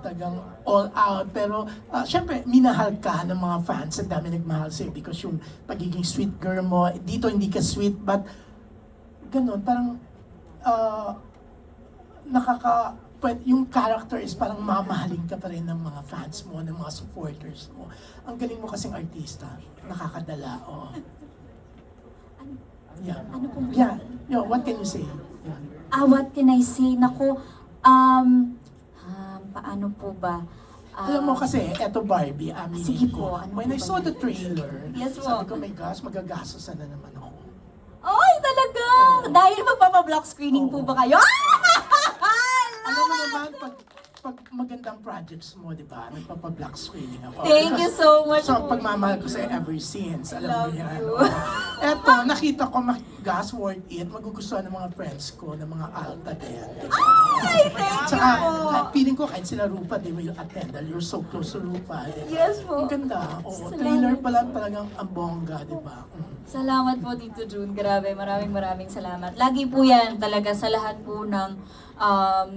tagang all out. Pero syempre, minahal ka ng mga fans. Ang dami nagmahal sa'yo because yung pagiging sweet girl mo, dito hindi ka sweet, but ganun, parang yung character is parang mamahalin ka pa rin ng mga fans mo, ng mga supporters mo. Ang galing mo kasing artista, nakakadala. Oh. Yeah. Ano pong Yeah. Yo, what can you say? Yeah. What can I say? Nako, paano po ba? Alam mo kasi, eto Barbie, aminin Sige ko. po, ano When po I ba saw yun? the trailer, Yes po. sabi ko, my gosh, magagastosan na naman ako. Ay, talaga! Dahil magpapa-block screening po Oo. ba kayo? Alam mo naman, pag magandang projects mo, di ba, nagpapa-black screening ako. Thank you so much So, po. pagmamahal ko sa'yo ever since, alam mo Love yan. you. Eto, nakita ko, gas worth it, magugustuhan ng mga friends ko, ng mga alta din. Ay, thank you Tsaka, po. feeling ko kahit sila Rupa, they will attend dahil you're so close to Rupa. Diba? Yes po. Ang ganda. Oo, Salamat. trailer pa lang talagang ang bongga, di ba? Salamat po, Tito June. Grabe, maraming salamat. Lagi po yan talaga sa lahat po ng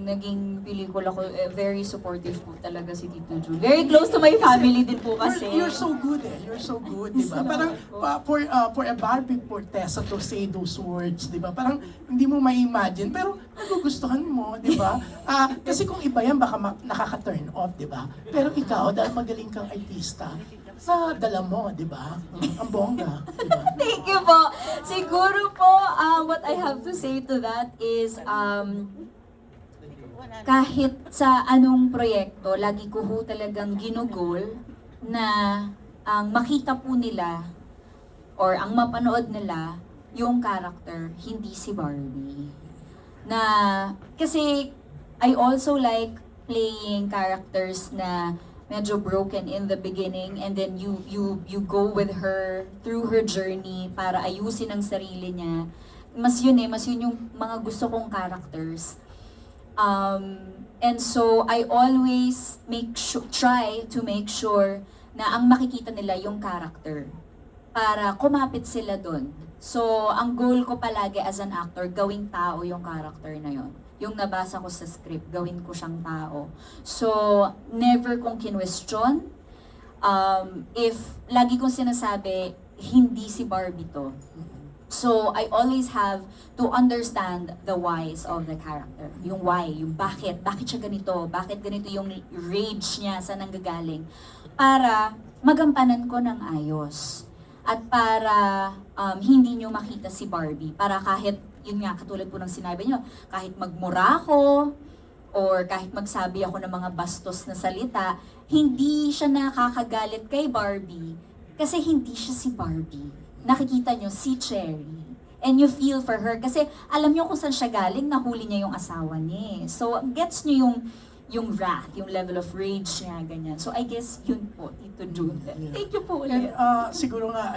naging pelikula ko. Very supportive po talaga si Tito June. Very close to my family din po kasi. You're so good eh. You're so good, di ba? Parang for a Barbie Fortesa to say those words, di ba? Parang hindi mo ma-imagine, pero nagugustuhan mo, di ba? Kasi kung iba yan, baka nakaka-turn off, di ba? Pero ikaw, dahil magaling kang artista, dala mo, di ba? Ang bongga, di ba? Thank you po. Siguro po, what I have to say to that is, kahit sa anong proyekto, lagi ko ho talagang ginugol na ang makita po nila or ang mapanood nila yung character, hindi si Barbie. Na, kasi I also like playing characters na medyo broken in the beginning and then you go with her through her journey para ayusin ang sarili niya. Mas yun yung mga gusto kong characters. And so I always try to make sure na ang makikita nila yung character para kumapit sila doon. So ang goal ko palagi as an actor, gawing tao yung character na yon. Yung nabasa ko sa script, gawin ko siyang tao. So never kong kinwestiyon. If lagi kong sinasabi, hindi si Barbie to. So, I always have to understand the whys of the character. Yung why, yung bakit siya ganito, bakit ganito yung rage niya, saan nanggagaling. Para magampanan ko ng ayos. At para hindi nyo makita si Barbie. Para kahit, yun nga, katulad po ng sinabi nyo, kahit magmura ako, or kahit magsabi ako ng mga bastos na salita, hindi siya nakakagalit kay Barbie. Kasi hindi siya si Barbie. Nakikita nyo si Cherry. And you feel for her. Kasi alam nyo kung saan siya galing, nahuli niya yung asawa niya. So, gets nyo yung wrath, yung level of rage niya, ganyan. So, I guess yun po, Tito June. Thank you po ulit. And siguro nga,